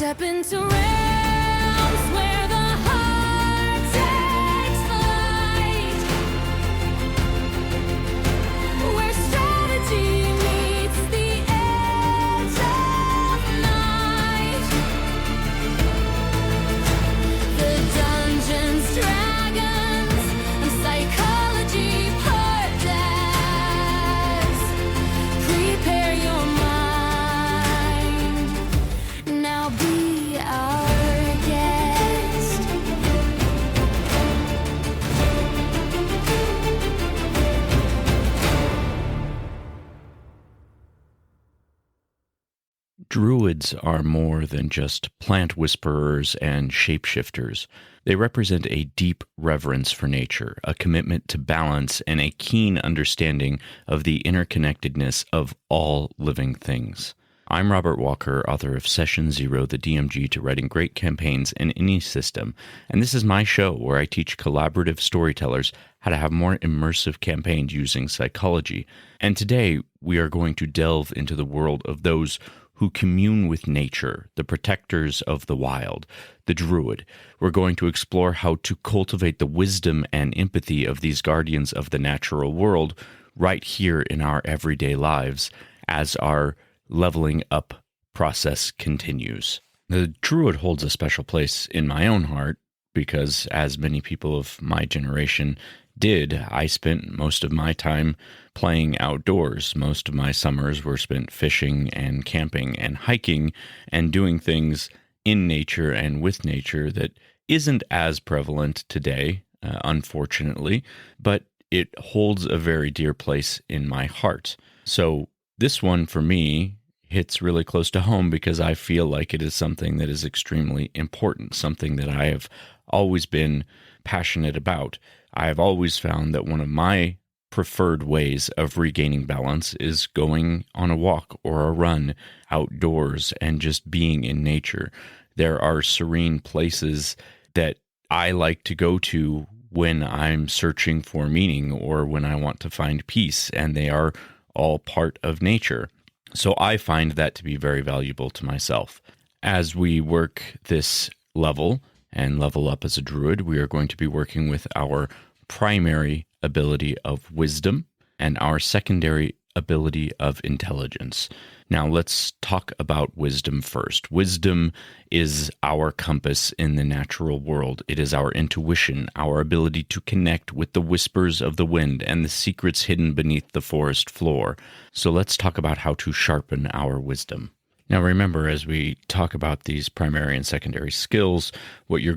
Step into realms where the heart takes flight, where strategy meets the edge of night. The dungeons, dragons, and psychology parts. Prepare your mind. Now be our guest. Druids are more than just plant whisperers and shapeshifters. They represent a deep reverence for nature, a commitment to balance, and a keen understanding of the interconnectedness of all living things. I'm Robert Walker, author of Session Zero, the DMG to writing great campaigns in any system, and this is my show where I teach collaborative storytellers how to have more immersive campaigns using psychology. And today, we are going to delve into the world of those who commune with nature, the protectors of the wild, the Druid. We're going to explore how to cultivate the wisdom and empathy of these guardians of the natural world right here in our everyday lives as our leveling up process continues. The Druid holds a special place in my own heart because, as many people of my generation did, I spent most of my time playing outdoors. Most of my summers were spent fishing and camping and hiking and doing things in nature and with nature that isn't as prevalent today, unfortunately, but it holds a very dear place in my heart. So this one for me hits really close to home because I feel like it is something that is extremely important, something that I have always been passionate about. I have always found that one of my preferred ways of regaining balance is going on a walk or a run outdoors and just being in nature. There are serene places that I like to go to when I'm searching for meaning or when I want to find peace, and they are all part of nature. So I find that to be very valuable to myself. As we work this level and level up as a druid, we are going to be working with our primary ability of wisdom and our secondary ability of intelligence. Now let's talk about wisdom first. Wisdom is our compass in the natural world. It is our intuition, our ability to connect with the whispers of the wind and the secrets hidden beneath the forest floor. So let's talk about how to sharpen our wisdom. Now remember, as we talk about these primary and secondary skills, what you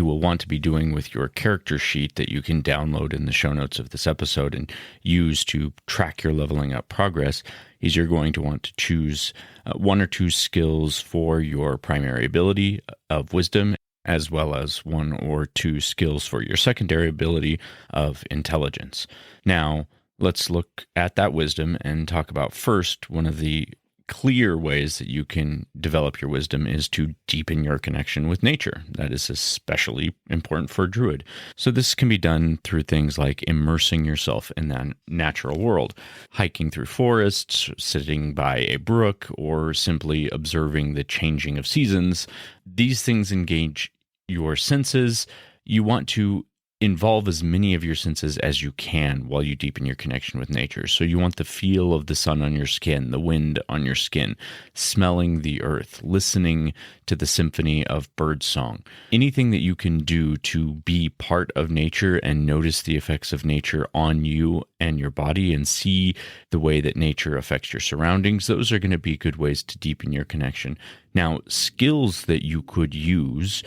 will want to be doing with your character sheet that you can download in the show notes of this episode and use to track your leveling up progress is you're going to want to choose one or two skills for your primary ability of wisdom, as well as one or two skills for your secondary ability of intelligence. Now, let's look at that wisdom and talk about first one of the clear ways that you can develop your wisdom is to deepen your connection with nature. That is especially important for a druid. So this can be done through things like immersing yourself in that natural world, hiking through forests, sitting by a brook, or simply observing the changing of seasons. These things engage your senses. You want to involve as many of your senses as you can while you deepen your connection with nature. So you want the feel of the sun on your skin, the wind on your skin, smelling the earth, listening to the symphony of birdsong. Anything that you can do to be part of nature and notice the effects of nature on you and your body and see the way that nature affects your surroundings, those are going to be good ways to deepen your connection. Now, skills that you could use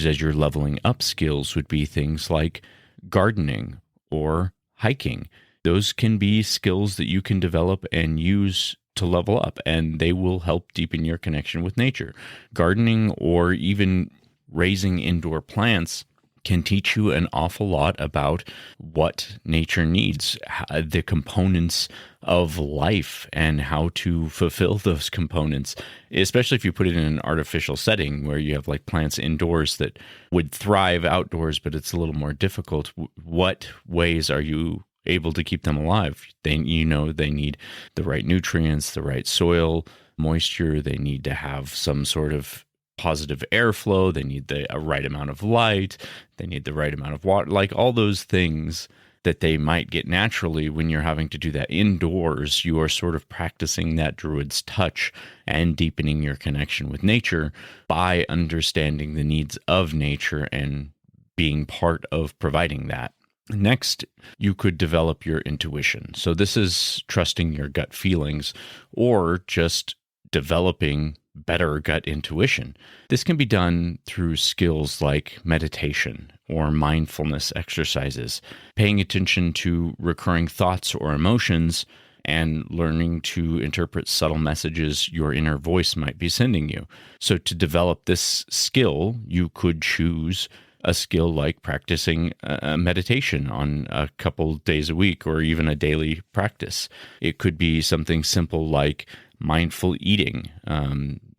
as your leveling up skills would be things like gardening or hiking. Those can be skills that you can develop and use to level up, and they will help deepen your connection with nature. Gardening or even raising indoor plants can teach you an awful lot about what nature needs, the components of life, and how to fulfill those components, especially if you put it in an artificial setting where you have like plants indoors that would thrive outdoors, but it's a little more difficult. What ways are you able to keep them alive. They need the right nutrients, the right soil, moisture. They need to have some sort of positive airflow. They need the right amount of light. They need the right amount of water, like all those things that they might get naturally. When you're having to do that indoors, you are sort of practicing that Druid's touch and deepening your connection with nature by understanding the needs of nature and being part of providing that. Next, you could develop your intuition. So this is trusting your gut feelings or just developing better gut intuition. This can be done through skills like meditation or mindfulness exercises, paying attention to recurring thoughts or emotions, and learning to interpret subtle messages your inner voice might be sending you. So to develop this skill, you could choose a skill like practicing meditation on a couple days a week or even a daily practice. It could be something simple like mindful eating.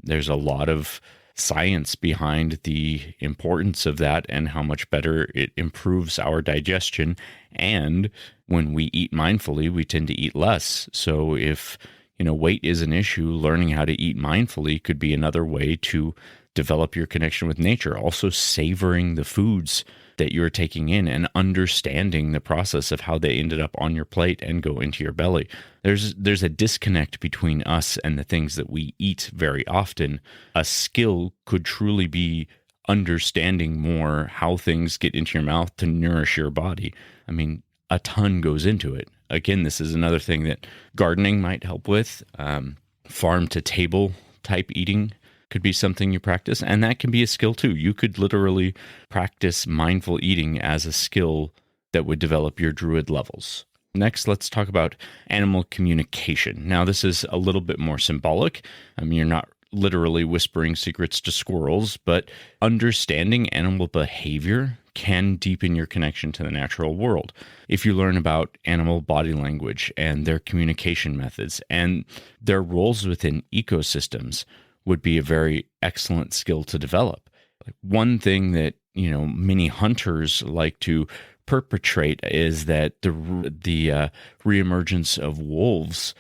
There's a lot of science behind the importance of that and how much better it improves our digestion. And when we eat mindfully, we tend to eat less. So if weight is an issue, learning how to eat mindfully could be another way to develop your connection with nature. Also savoring the foods that you're taking in and understanding the process of how they ended up on your plate and go into your belly. There's a disconnect between us and the things that we eat very often. A skill could truly be understanding more how things get into your mouth to nourish your body. I mean, a ton goes into it. Again, this is another thing that gardening might help with. Farm to table type eating could be something you practice, and that can be a skill too. You could literally practice mindful eating as a skill that would develop your Druid levels. Next, let's talk about animal communication. Now, this is a little bit more symbolic. You're not literally whispering secrets to squirrels, but understanding animal behavior can deepen your connection to the natural world. If you learn about animal body language and their communication methods and their roles within ecosystems, would be a very excellent skill to develop. One thing that many hunters like to perpetrate is that the reemergence of wolves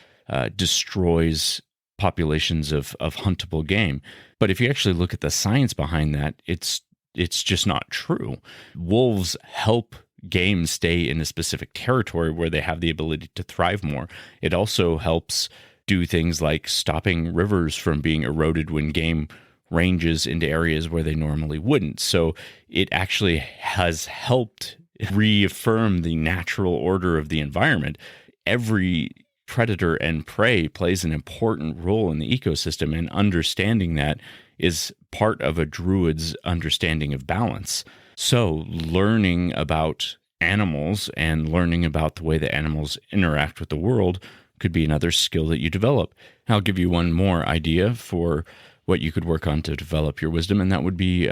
destroys populations of huntable game. But if you actually look at the science behind that, it's just not true. Wolves help game stay in a specific territory where they have the ability to thrive more. It also helps do things like stopping rivers from being eroded when game ranges into areas where they normally wouldn't. So it actually has helped reaffirm the natural order of the environment. Every predator and prey plays an important role in the ecosystem, and understanding that is part of a Druid's understanding of balance. So learning about animals and learning about the way that animals interact with the world could be another skill that you develop. I'll give you one more idea for what you could work on to develop your wisdom, and that would be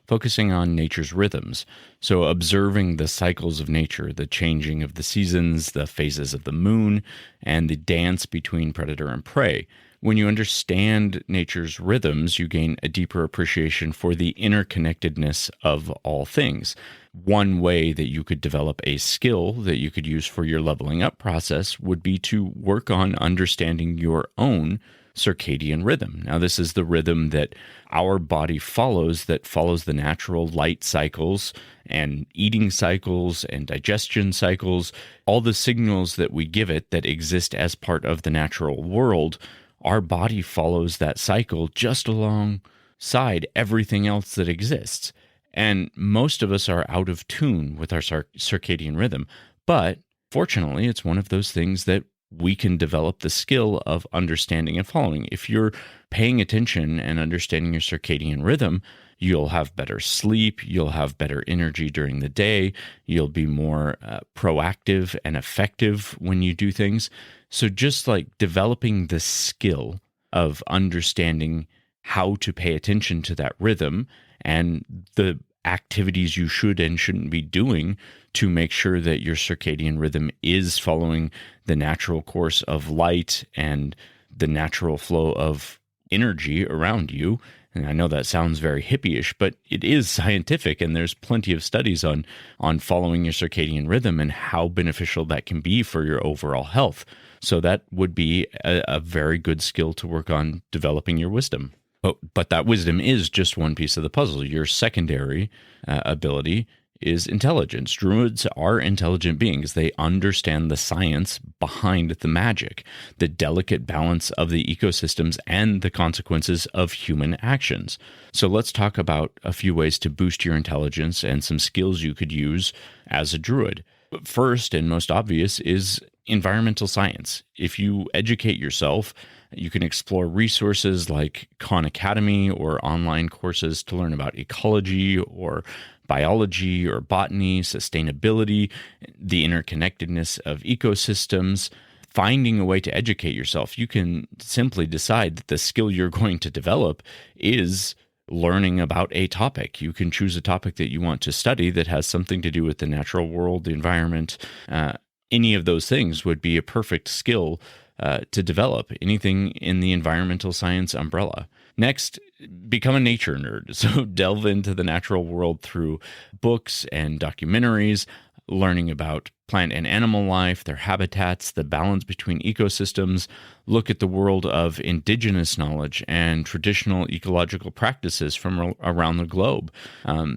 focusing on nature's rhythms. So observing the cycles of nature, the changing of the seasons, the phases of the moon, and the dance between predator and prey. When you understand nature's rhythms, you gain a deeper appreciation for the interconnectedness of all things. One way that you could develop a skill that you could use for your leveling up process would be to work on understanding your own circadian rhythm. Now, this is the rhythm that our body follows, that follows the natural light cycles and eating cycles and digestion cycles, all the signals that we give it that exist as part of the natural world. Our body follows that cycle just alongside everything else that exists. And most of us are out of tune with our circadian rhythm. But fortunately, it's one of those things that we can develop the skill of understanding and following. If you're paying attention and understanding your circadian rhythm, you'll have better sleep, you'll have better energy during the day, you'll be more proactive and effective when you do things. So just like developing the skill of understanding how to pay attention to that rhythm and the activities you should and shouldn't be doing to make sure that your circadian rhythm is following the natural course of light and the natural flow of energy around you, And I know that sounds very hippie-ish, but it is scientific, and there's plenty of studies on following your circadian rhythm and how beneficial that can be for your overall health. So that would be a very good skill to work on developing your wisdom. But that wisdom is just one piece of the puzzle. Your secondary ability is intelligence. Druids are intelligent beings. They understand the science behind the magic, the delicate balance of the ecosystems, and the consequences of human actions. So let's talk about a few ways to boost your intelligence and some skills you could use as a druid. First and most obvious is environmental science. If you educate yourself, you can explore resources like Khan Academy or online courses to learn about ecology or biology or botany, sustainability, the interconnectedness of ecosystems. Finding a way to educate yourself, you can simply decide that the skill you're going to develop is learning about a topic. You can choose a topic that you want to study that has something to do with the natural world, the environment. Any of those things would be a perfect skill to develop, anything in the environmental science umbrella. Next, become a nature nerd. So delve into the natural world through books and documentaries, learning about plant and animal life, their habitats, the balance between ecosystems. Look at the world of indigenous knowledge and traditional ecological practices from around the globe.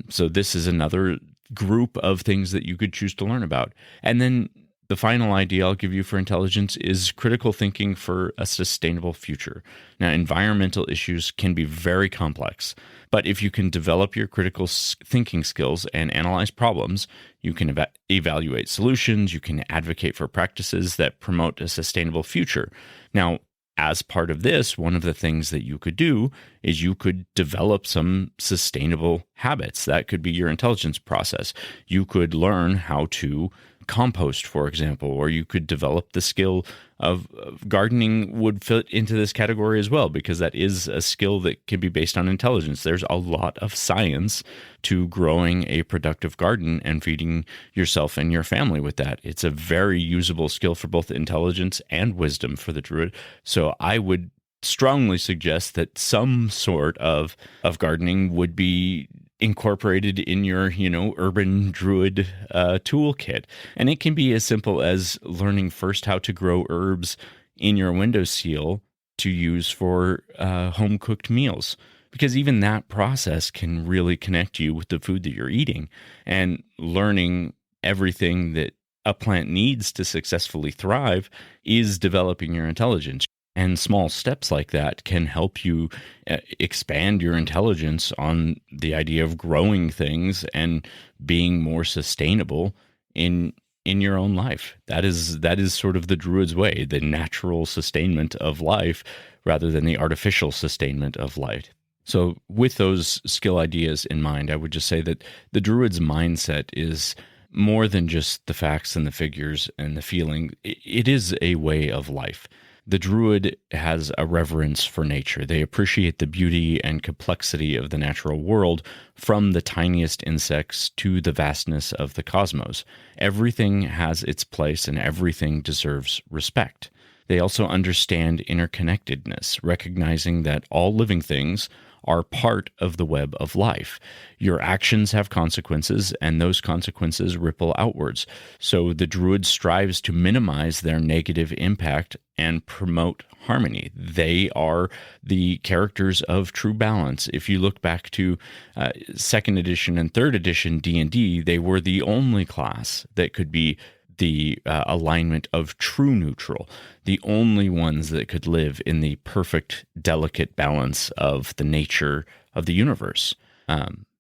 So this is another group of things that you could choose to learn about. And then the final idea I'll give you for intelligence is critical thinking for a sustainable future. Now, environmental issues can be very complex, but if you can develop your critical thinking skills and analyze problems, you can evaluate solutions, you can advocate for practices that promote a sustainable future. Now, as part of this, one of the things that you could do is you could develop some sustainable habits. That could be your intelligence process. You could learn how to compost, for example, or you could develop the skill of gardening would fit into this category as well, because that is a skill that can be based on intelligence. There's a lot of science to growing a productive garden and feeding yourself and your family with that. It's a very usable skill for both intelligence and wisdom for the druid. So I would strongly suggest that some sort of gardening would be incorporated in your, urban druid toolkit. And it can be as simple as learning first how to grow herbs in your windowsill to use for home-cooked meals. Because even that process can really connect you with the food that you're eating. And learning everything that a plant needs to successfully thrive is developing your intelligence. And small steps like that can help you expand your intelligence on the idea of growing things and being more sustainable in your own life. That is sort of the Druid's way, the natural sustainment of life rather than the artificial sustainment of life. So with those skill ideas in mind, I would just say that the Druid's mindset is more than just the facts and the figures and the feeling. It is a way of life. The Druid has a reverence for nature. They appreciate the beauty and complexity of the natural world, from the tiniest insects to the vastness of the cosmos. Everything has its place and everything deserves respect. They also understand interconnectedness, recognizing that all living things are part of the web of life. Your actions have consequences, and those consequences ripple outwards. So the Druid strives to minimize their negative impact and promote harmony. They are the characters of true balance. If you look back to 2nd edition and 3rd edition D&D, they were the only class that could be the alignment of true neutral, the only ones that could live in the perfect, delicate balance of the nature of the universe.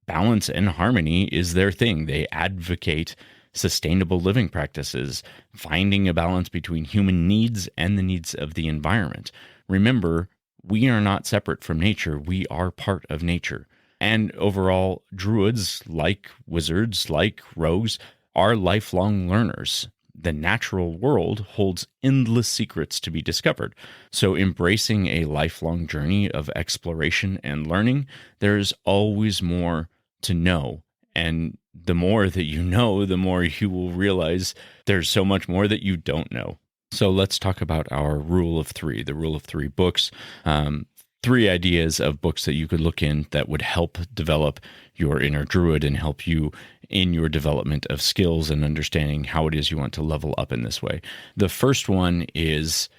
Balance and harmony is their thing. They advocate sustainable living practices, finding a balance between human needs and the needs of the environment. Remember, we are not separate from nature. We are part of nature. And overall, druids, like wizards, like rogues, are lifelong learners. The natural world holds endless secrets to be discovered. So embracing a lifelong journey of exploration and learning, there's always more to know. And the more that you know, the more you will realize there's so much more that you don't know. So let's talk about our rule of three, the rule of three books. three ideas of books that you could look in that would help develop your inner druid and help you in your development of skills and understanding how it is you want to level up in this way. The first one is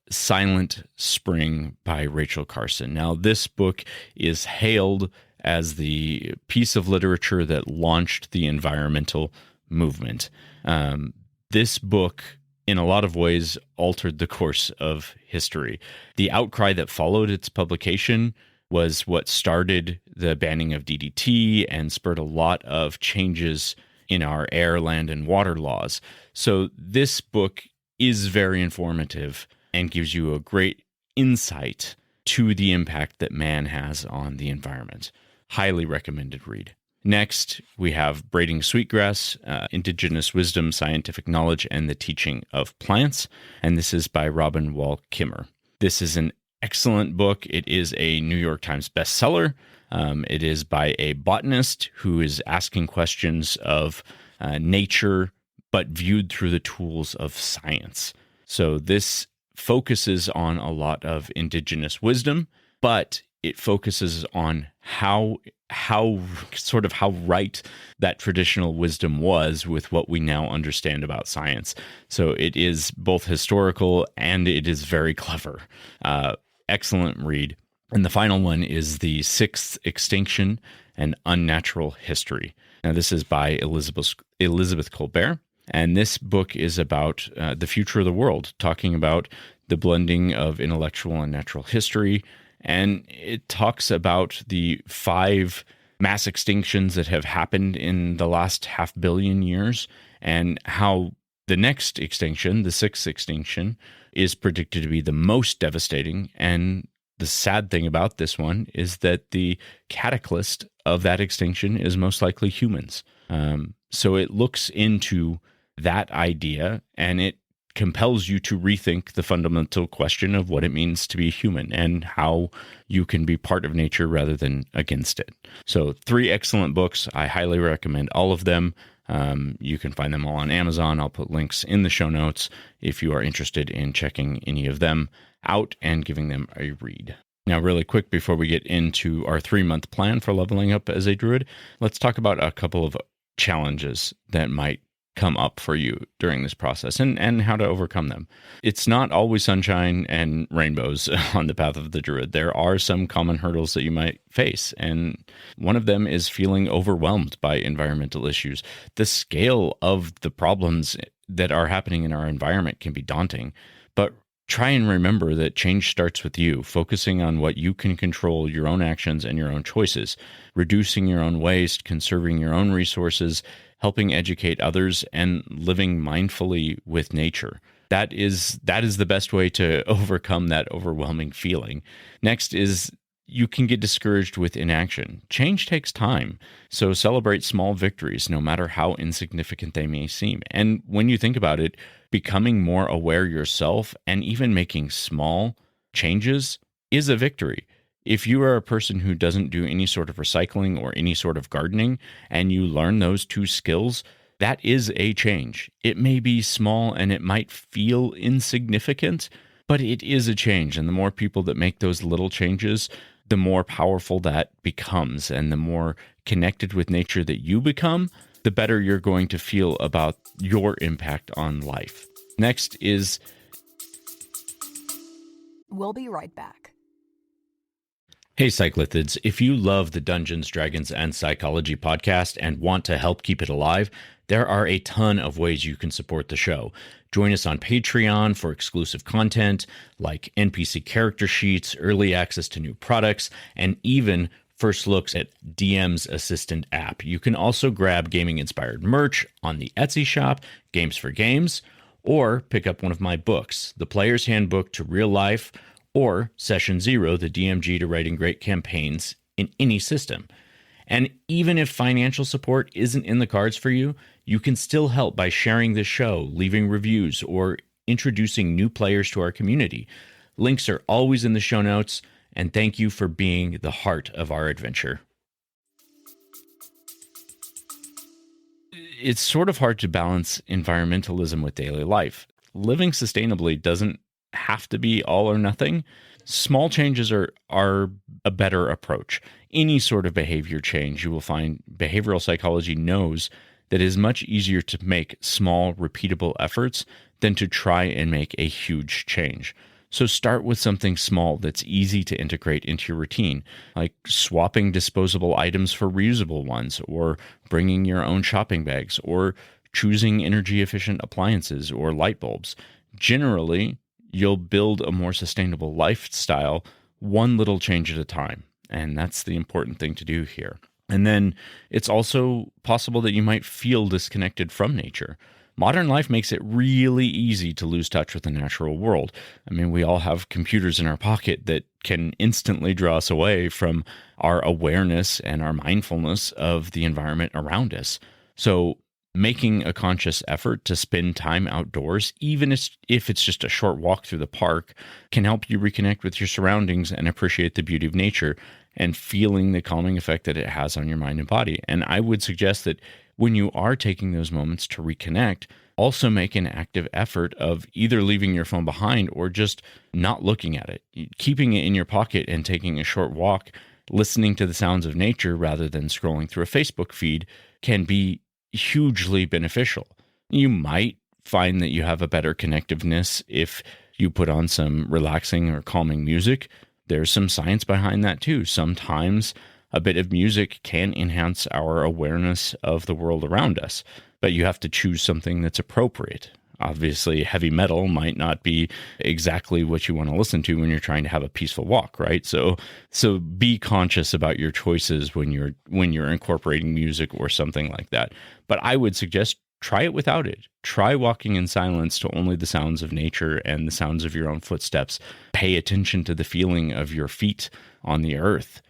Silent Spring by Rachel Carson. Now, this book is hailed as the piece of literature that launched the environmental movement. This book, in a lot of ways, altered the course of history. The outcry that followed its publication was what started the banning of DDT and spurred a lot of changes in our air, land, and water laws. So this book is very informative and gives you a great insight to the impact that man has on the environment. Highly recommended read. Next, we have Braiding Sweetgrass, Indigenous Wisdom, Scientific Knowledge, and the Teaching of Plants. And this is by Robin Wall Kimmer. This is an excellent book. It is a New York Times bestseller. It is by a botanist who is asking questions of nature, but viewed through the tools of science. So this focuses on a lot of indigenous wisdom, but it focuses on how right that traditional wisdom was with what we now understand about science. So it is both historical and it is very clever. Excellent read. And the final one is The Sixth Extinction, An Unnatural History. Now, this is by Elizabeth Colbert. And this book is about the future of the world, talking about the blending of intellectual and natural history. And it talks about the 5 mass extinctions that have happened in the last 500 million years and how the next extinction, the 6th extinction, is predicted to be the most devastating. And the sad thing about this one is that the catalyst of that extinction is most likely humans. So it looks into that idea and it compels you to rethink the fundamental question of what it means to be human and how you can be part of nature rather than against it. So 3 excellent books. I highly recommend all of them. You can find them all on Amazon. I'll put links in the show notes if you are interested in checking any of them out and giving them a read. Now, really quick, before we get into our 3-month plan for leveling up as a druid, let's talk about a couple of challenges that might come up for you during this process and how to overcome them. It's not always sunshine and rainbows on the path of the druid. There are some common hurdles that you might face, and one of them is feeling overwhelmed by environmental issues. The scale of the problems that are happening in our environment can be daunting, but try and remember that change starts with you, focusing on what you can control, your own actions and your own choices, reducing your own waste, conserving your own resources, helping educate others, and living mindfully with nature. That is the best way to overcome that overwhelming feeling. Next is you can get discouraged with inaction. Change takes time, so celebrate small victories, no matter how insignificant they may seem. And when you think about it, becoming more aware yourself and even making small changes is a victory. If you are a person who doesn't do any sort of recycling or any sort of gardening, and you learn those 2 skills, that is a change. It may be small and it might feel insignificant, but it is a change. And the more people that make those little changes, the more powerful that becomes. And the more connected with nature that you become, the better you're going to feel about your impact on life. Next is... We'll be right back. Hey, Cyclithids, if you love the Dungeons, Dragons, and Psychology podcast and want to help keep it alive, there are a ton of ways you can support the show. Join us on Patreon for exclusive content like NPC character sheets, early access to new products, and even first looks at DM's Assistant app. You can also grab gaming-inspired merch on the Etsy shop, Games for Games, or pick up one of my books, The Player's Handbook to Real Life, or Session Zero, the DMG to writing great campaigns in any system. And even if financial support isn't in the cards for you, you can still help by sharing the show, leaving reviews, or introducing new players to our community. Links are always in the show notes, and thank you for being the heart of our adventure. It's sort of hard to balance environmentalism with daily life. Living sustainably doesn't have to be all or nothing. Small changes are a better approach. Any sort of behavior change, you will find behavioral psychology knows that it is much easier to make small, repeatable efforts than to try and make a huge change. So start with something small that's easy to integrate into your routine, like swapping disposable items for reusable ones, or bringing your own shopping bags, or choosing energy-efficient appliances or light bulbs. Generally, you'll build a more sustainable lifestyle one little change at a time. And that's the important thing to do here. And then it's also possible that you might feel disconnected from nature. Modern life makes it really easy to lose touch with the natural world. I mean, we all have computers in our pocket that can instantly draw us away from our awareness and our mindfulness of the environment around us. So making a conscious effort to spend time outdoors, even if it's just a short walk through the park, can help you reconnect with your surroundings and appreciate the beauty of nature and feeling the calming effect that it has on your mind and body. And I would suggest that when you are taking those moments to reconnect, also make an active effort of either leaving your phone behind or just not looking at it. Keeping it in your pocket and taking a short walk, listening to the sounds of nature rather than scrolling through a Facebook feed can be hugely beneficial. You might find that you have a better connectiveness if you put on some relaxing or calming music. There's some science behind that too. Sometimes a bit of music can enhance our awareness of the world around us, but you have to choose something that's appropriate. Obviously, heavy metal might not be exactly what you want to listen to when you're trying to have a peaceful walk, right? So be conscious about your choices when you're incorporating music or something like that. But I would suggest try it without it. Try walking in silence to only the sounds of nature and the sounds of your own footsteps. Pay attention to the feeling of your feet on the earth.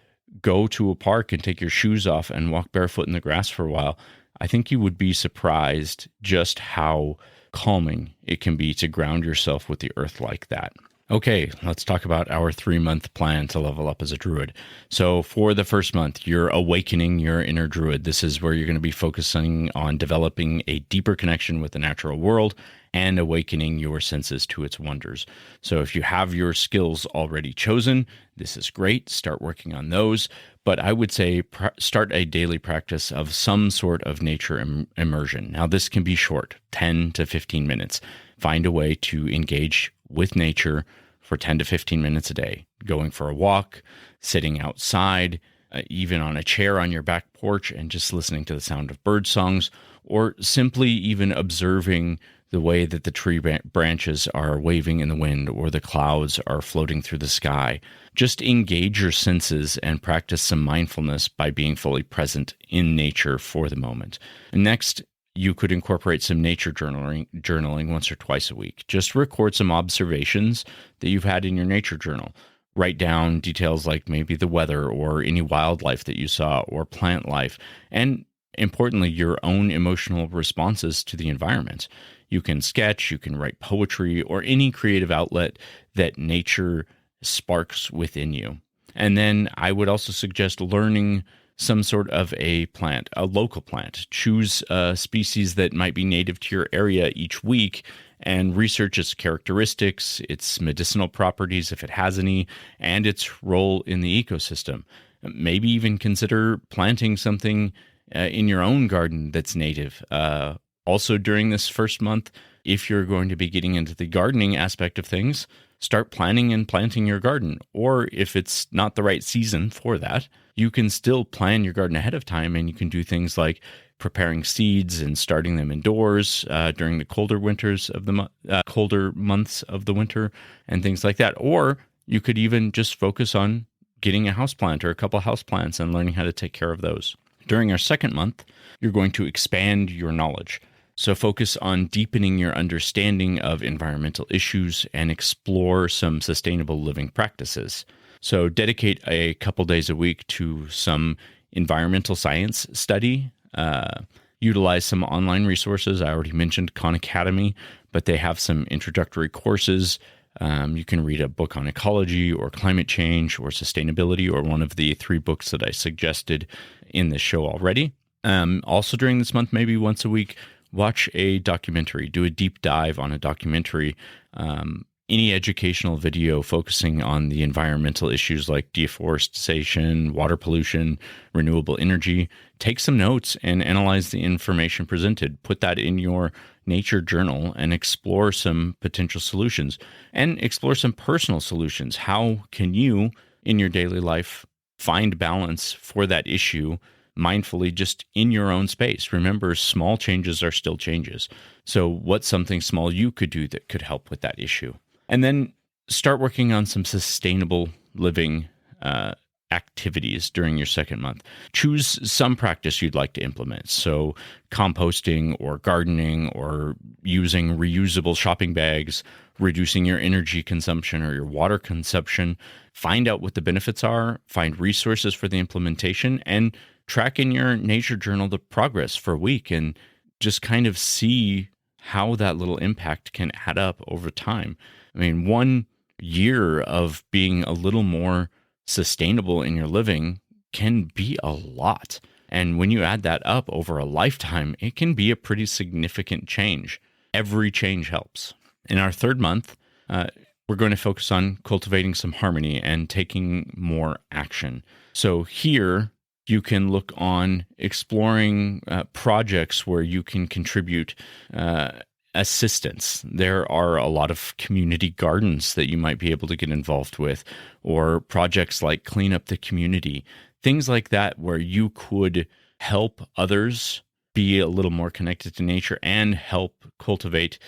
Go to a park and take your shoes off and walk barefoot in the grass for a while. I think you would be surprised just how calming it can be to ground yourself with the earth like that. Okay, let's talk about our 3-month plan to level up as a druid. So for the first month, you're awakening your inner druid. This is where you're going to be focusing on developing a deeper connection with the natural world and awakening your senses to its wonders. So if you have your skills already chosen, this is great. Start working on those. But I would say start a daily practice of some sort of nature immersion. Now, this can be short, 10 to 15 minutes. Find a way to engage with nature for 10 to 15 minutes a day, going for a walk, sitting outside, even on a chair on your back porch and just listening to the sound of bird songs, or simply even observing the way that the tree branches are waving in the wind or the clouds are floating through the sky. Just engage your senses and practice some mindfulness by being fully present in nature for the moment. And next, you could incorporate some nature journaling once or twice a week. Just record some observations that you've had in your nature journal. Write down details like maybe the weather or any wildlife that you saw or plant life. And importantly, your own emotional responses to the environment. You can sketch, you can write poetry, or any creative outlet that nature sparks within you. And then I would also suggest learning some sort of a plant, a local plant. Choose a species that might be native to your area each week and research its characteristics, its medicinal properties, if it has any, and its role in the ecosystem. Maybe even consider planting something in your own garden that's native. Also, during this first month, if you're going to be getting into the gardening aspect of things, start planning and planting your garden. Or if it's not the right season for that, you can still plan your garden ahead of time, and you can do things like preparing seeds and starting them indoors during the colder colder months of the winter and things like that. Or you could even just focus on getting a houseplant or a couple houseplants and learning how to take care of those. During our second month, you're going to expand your knowledge. So focus on deepening your understanding of environmental issues and explore some sustainable living practices. So dedicate a couple days a week to some environmental science study. Utilize some online resources. I already mentioned Khan Academy, but they have some introductory courses. You can read a book on ecology or climate change or sustainability, or one of the 3 books that I suggested in this show already. Also during this month, maybe once a week, watch a documentary, do a deep dive on a documentary any educational video focusing on the environmental issues like deforestation, water pollution, renewable energy. Take some notes and analyze the information presented. Put that in your nature journal and explore some potential solutions and explore some personal solutions. How can you, in your daily life, find balance for that issue mindfully just in your own space? Remember, small changes are still changes. So what's something small you could do that could help with that issue? And then start working on some sustainable living activities during your second month. Choose some practice you'd like to implement. So composting or gardening or using reusable shopping bags, reducing your energy consumption or your water consumption. Find out what the benefits are, find resources for the implementation, and track in your nature journal the progress for a week and just kind of see how that little impact can add up over time. I mean, 1 year of being a little more sustainable in your living can be a lot. And when you add that up over a lifetime, it can be a pretty significant change. Every change helps. In our third month, we're going to focus on cultivating some harmony and taking more action. So here, you can look on exploring projects where you can contribute assistance. There are a lot of community gardens that you might be able to get involved with, or projects like Clean Up the Community, things like that where you could help others be a little more connected to nature and help cultivate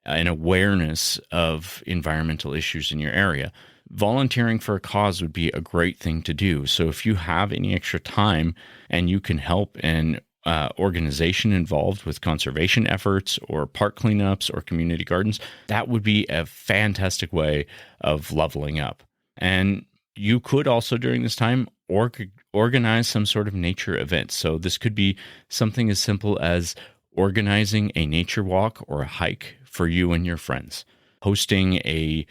an awareness of environmental issues in your area. Volunteering for a cause would be a great thing to do. So if you have any extra time and you can help an organization involved with conservation efforts or park cleanups or community gardens, that would be a fantastic way of leveling up. And you could also during this time organize some sort of nature event. So this could be something as simple as organizing a nature walk or a hike for you and your friends, hosting a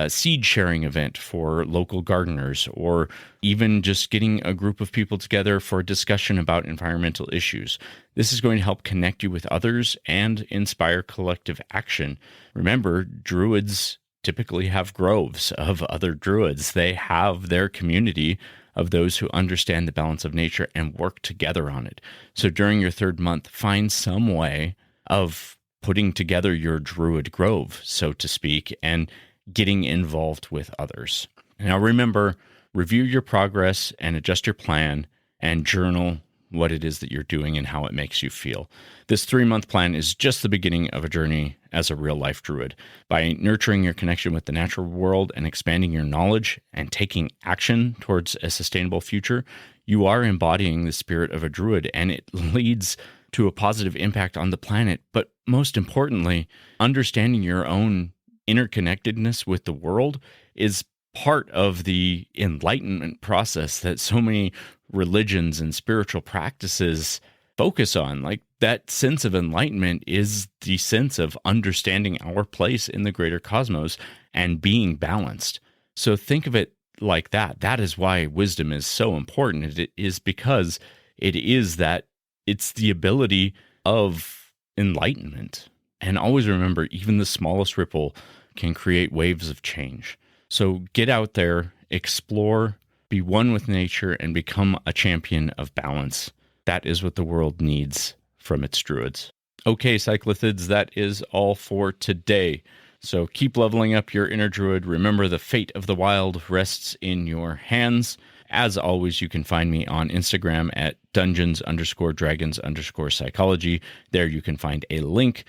seed sharing event for local gardeners, or even just getting a group of people together for a discussion about environmental issues. This is going to help connect you with others and inspire collective action. Remember, Druids typically have groves of other Druids. They have their community of those who understand the balance of nature and work together on it. So during your third month, find some way of putting together your Druid grove, so to speak, and getting involved with others. Now remember, review your progress and adjust your plan and journal what it is that you're doing and how it makes you feel. This 3-month plan is just the beginning of a journey as a real-life Druid. By nurturing your connection with the natural world and expanding your knowledge and taking action towards a sustainable future, you are embodying the spirit of a Druid, and it leads to a positive impact on the planet. But most importantly, understanding your own interconnectedness with the world is part of the enlightenment process that so many religions and spiritual practices focus on. Like, that sense of enlightenment is the sense of understanding our place in the greater cosmos and being balanced. So think of it like that. That is why wisdom is so important. It is because it's the ability of enlightenment. And always remember, even the smallest ripple can create waves of change. So get out there, explore, be one with nature, and become a champion of balance. That is what the world needs from its Druids. Okay, Cyclothids, that is all for today. So keep leveling up your inner Druid. Remember, the fate of the wild rests in your hands. As always, you can find me on Instagram at dungeons_dragons_psychology. There you can find a link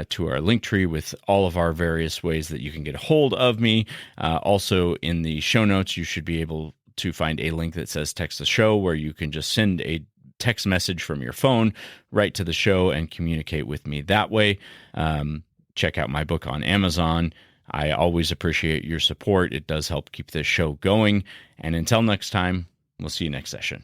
to our link tree with all of our various ways that you can get a hold of me. Also, in the show notes, you should be able to find a link that says text the show, where you can just send a text message from your phone right to the show and communicate with me that way. Check out my book on Amazon. I always appreciate your support. It does help keep this show going. And until next time, we'll see you next session.